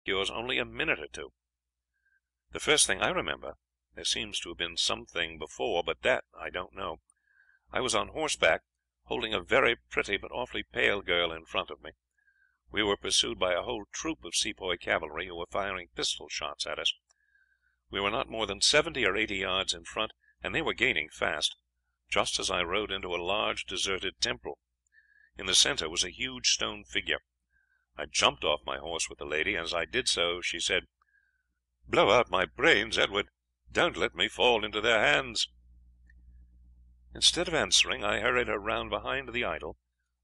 yours only a minute or two. The first thing I remember, there seems to have been something before, but that I don't know. I was on horseback, holding a very pretty but awfully pale girl in front of me. We were pursued by a whole troop of Sepoy cavalry, who were firing pistol shots at us. We were not more than 70 or 80 yards in front, and they were gaining fast, just as I rode into a large deserted temple. In the centre was a huge stone figure. I jumped off my horse with the lady, and as I did so she said, "Blow out my brains, Edward! Don't let me fall into their hands." Instead of answering, I hurried her round behind the idol,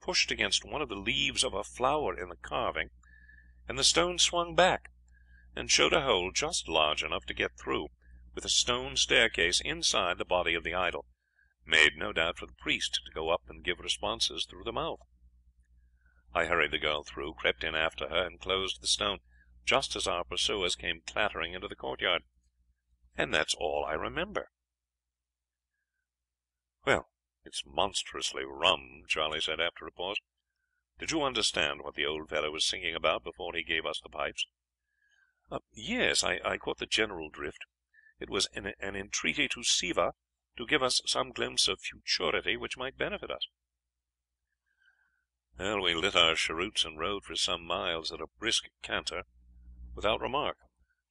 pushed against one of the leaves of a flower in the carving, and the stone swung back, and showed a hole just large enough to get through, with a stone staircase inside the body of the idol, made no doubt for the priest to go up and give responses through the mouth. I hurried the girl through, crept in after her, and closed the stone, just as our pursuers came clattering into the courtyard. And that's all I remember. "Well, it's monstrously rum," Charley said after a pause. "Did you understand what the old fellow was singing about before he gave us the pipes?" "Yes, I caught the general drift. It was an entreaty to Siva to give us some glimpse of futurity which might benefit us." Well, we lit our cheroots and rode for some miles at a brisk canter, without remark.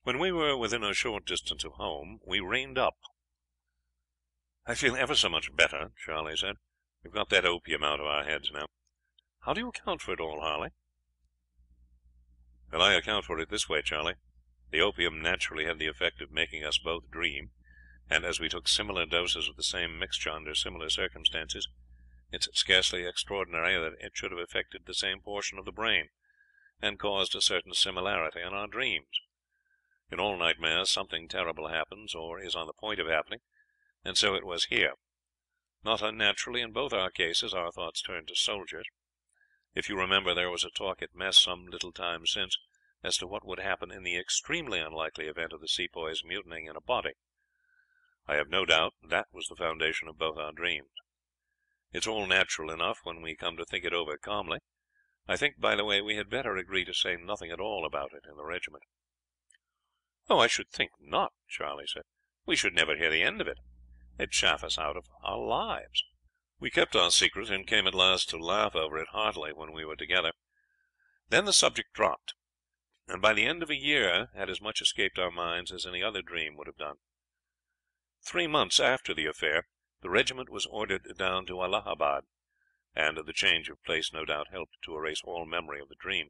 When we were within a short distance of home, we reined up. "I feel ever so much better," Charley said. "We've got that opium out of our heads now. How do you account for it all, Harley?" "Well, I account for it this way, Charley. The opium naturally had the effect of making us both dream, and as we took similar doses of the same mixture under similar circumstances, it's scarcely extraordinary that it should have affected the same portion of the brain, and caused a certain similarity in our dreams. In all nightmares something terrible happens, or is on the point of happening, and so it was here. Not unnaturally, in both our cases, our thoughts turned to soldiers. If you remember, there was a talk at mess some little time since as to what would happen in the extremely unlikely event of the Sepoys mutinying in a body. I have no doubt that was the foundation of both our dreams. It's all natural enough when we come to think it over calmly. I think, by the way, we had better agree to say nothing at all about it in the regiment." "Oh, I should think not," Charley said. "We should never hear the end of it. They'd chaff us out of our lives." We kept our secret, and came at last to laugh over it heartily when we were together. Then the subject dropped, and by the end of a year had as much escaped our minds as any other dream would have done. 3 months after the affair, the regiment was ordered down to Allahabad, and the change of place no doubt helped to erase all memory of the dream.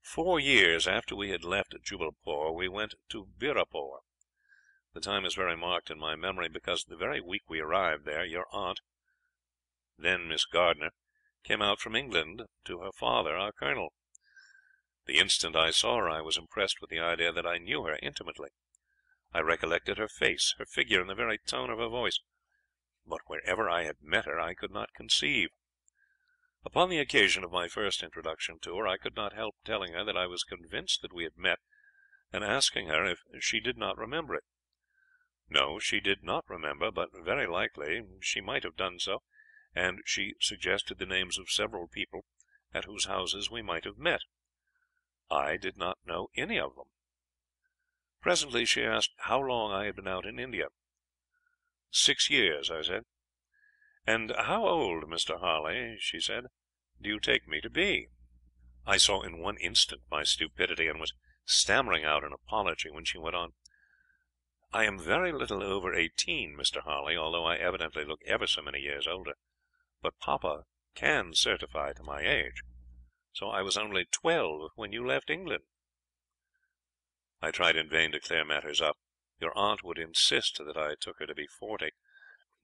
4 years after we had left Jubalpore, we went to Birapore. The time is very marked in my memory, because the very week we arrived there, your aunt, then Miss Gardiner, came out from England to her father, our colonel. The instant I saw her I was impressed with the idea that I knew her intimately. I recollected her face, her figure, and the very tone of her voice, but wherever I had met her I could not conceive. Upon the occasion of my first introduction to her, I could not help telling her that I was convinced that we had met, and asking her if she did not remember it. No, she did not remember, but very likely she might have done so, and she suggested the names of several people at whose houses we might have met. I did not know any of them. Presently she asked how long I had been out in India. 6 years, I said. "And how old, Mr. Harley," she said, "do you take me to be?" I saw in one instant my stupidity, and was stammering out an apology when she went on. "I am very little over 18, Mr. Harley, although I evidently look ever so many years older, but papa can certify to my age. So I was only 12 when you left England." I tried in vain to clear matters up. Your aunt would insist that I took her to be 40,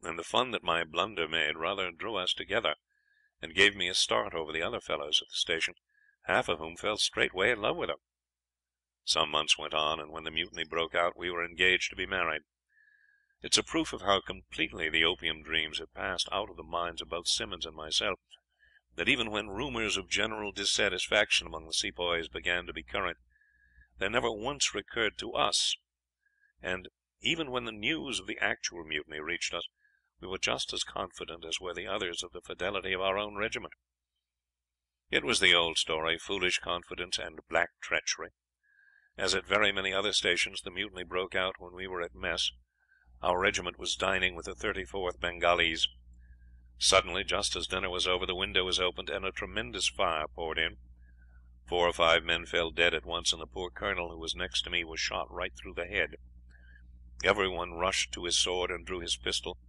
and the fun that my blunder made rather drew us together, and gave me a start over the other fellows at the station, half of whom fell straightway in love with her. Some months went on, and when the mutiny broke out we were engaged to be married. It's a proof of how completely the opium dreams had passed out of the minds of both Simmons and myself, that even when rumours of general dissatisfaction among the Sepoys began to be current, there never once recurred to us, and even when the news of the actual mutiny reached us, we were just as confident as were the others of the fidelity of our own regiment. It was the old story, foolish confidence and black treachery. As at very many other stations, the mutiny broke out when we were at mess. Our regiment was dining with the 34th Bengalese. Suddenly, just as dinner was over, the window was opened, and a tremendous fire poured in. 4 or 5 men fell dead at once, and the poor colonel, who was next to me, was shot right through the head. Everyone rushed to his sword and drew his pistol,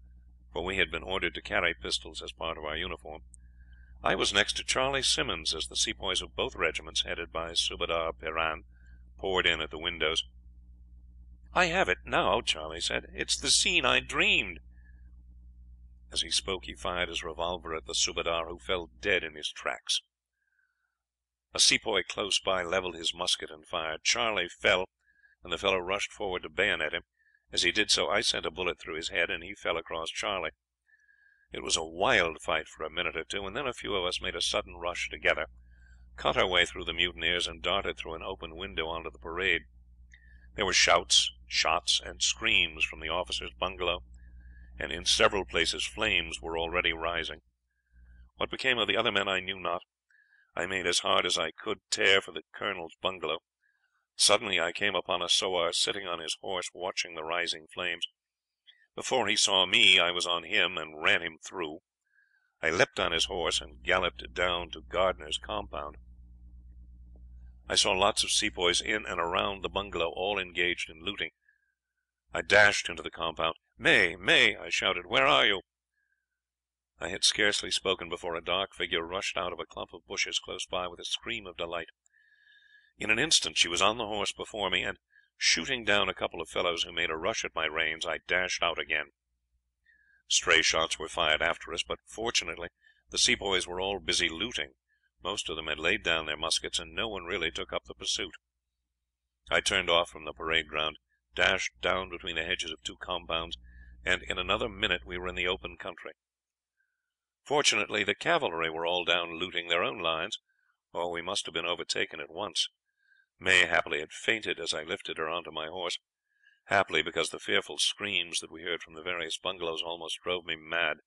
for we had been ordered to carry pistols as part of our uniform. I was next to Charley Simmons as the sepoys of both regiments, headed by Subadar Peril, poured in at the windows. "I have it now," Charley said. "It's the scene I dreamed." As he spoke he fired his revolver at the Subadar, who fell dead in his tracks. A sepoy close by levelled his musket and fired. Charley fell, and the fellow rushed forward to bayonet him. As he did so, I sent a bullet through his head, and he fell across Charley. It was a wild fight for a minute or two, and then a few of us made a sudden rush together, cut our way through the mutineers, and darted through an open window onto the parade. There were shouts, shots, and screams from the officers' bungalow, and in several places flames were already rising. What became of the other men I knew not. I made as hard as I could tear for the colonel's bungalow. Suddenly I came upon a sowar sitting on his horse watching the rising flames. Before he saw me I was on him and ran him through. I leapt on his horse and galloped down to Gardner's compound. I saw lots of sepoys in and around the bungalow, all engaged in looting. I dashed into the compound. "May, May!" I shouted. "Where are you?" I had scarcely spoken before a dark figure rushed out of a clump of bushes close by with a scream of delight. In an instant she was on the horse before me, and, shooting down a couple of fellows who made a rush at my reins, I dashed out again. Stray shots were fired after us, but fortunately the sepoys were all busy looting. Most of them had laid down their muskets, and no one really took up the pursuit. I turned off from the parade ground, dashed down between the hedges of 2 compounds, and in another minute we were in the open country. Fortunately the cavalry were all down looting their own lines, or we must have been overtaken at once. May happily had fainted as I lifted her onto my horse. Happily, because the fearful screams that we heard from the various bungalows almost drove me mad,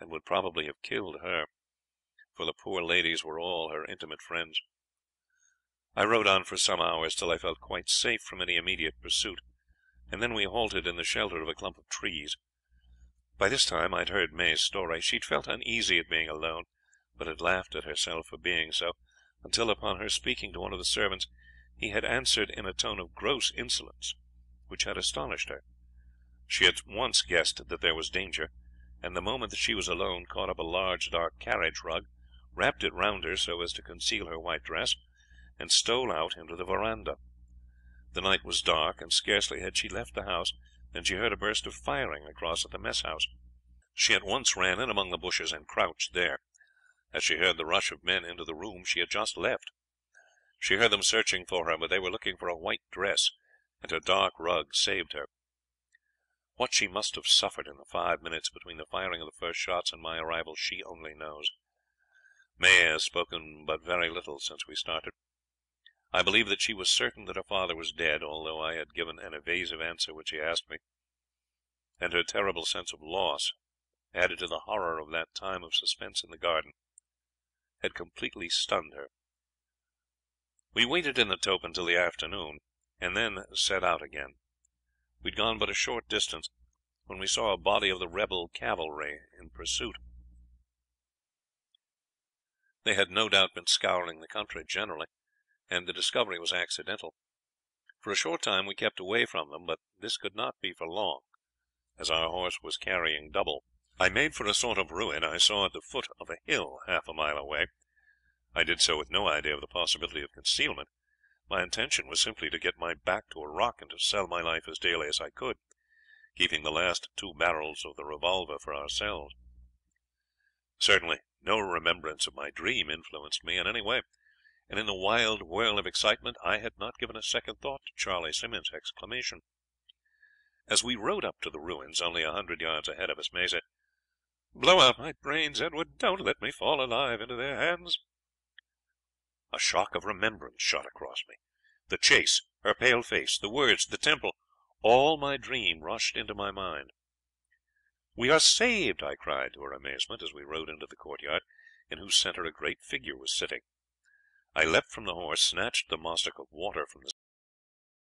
and would probably have killed her, for the poor ladies were all her intimate friends. I rode on for some hours till I felt quite safe from any immediate pursuit, and then we halted in the shelter of a clump of trees. By this time I'd heard May's story. She'd felt uneasy at being alone, but had laughed at herself for being so, until upon her speaking to one of the servants, he had answered in a tone of gross insolence, which had astonished her. She at once guessed that there was danger, and the moment that she was alone caught up a large dark carriage rug, wrapped it round her so as to conceal her white dress, and stole out into the verandah. The night was dark, and scarcely had she left the house than she heard a burst of firing across at the mess house. She at once ran in among the bushes and crouched there. As she heard the rush of men into the room she had just left, she heard them searching for her, but they were looking for a white dress, and her dark rug saved her. What she must have suffered in the 5 minutes between the firing of the first shots and my arrival she only knows. May has spoken but very little since we started. I believe that she was certain that her father was dead, although I had given an evasive answer which he asked me, and her terrible sense of loss, added to the horror of that time of suspense in the garden, had completely stunned her. We waited in the tope until the afternoon, and then set out again. We had gone but a short distance when we saw a body of the rebel cavalry in pursuit. They had no doubt been scouring the country generally, and the discovery was accidental. For a short time we kept away from them, but this could not be for long, as our horse was carrying double. I made for a sort of ruin I saw at the foot of a hill half a mile away. I did so with no idea of the possibility of concealment. My intention was simply to get my back to a rock and to sell my life as dearly as I could, keeping the last 2 barrels of the revolver for ourselves. Certainly no remembrance of my dream influenced me in any way, and in the wild whirl of excitement I had not given a second thought to Charley Simmons' exclamation. As we rode up to the ruins, only 100 yards ahead of us, May said, "Blow out my brains, Edward! Don't let me fall alive into their hands!" A shock of remembrance shot across me. The chase, her pale face, the words, the temple, all my dream rushed into my mind. "We are saved!" I cried to her amazement, as we rode into the courtyard, in whose centre a great figure was sitting. I leapt from the horse, snatched the mussuk of water from the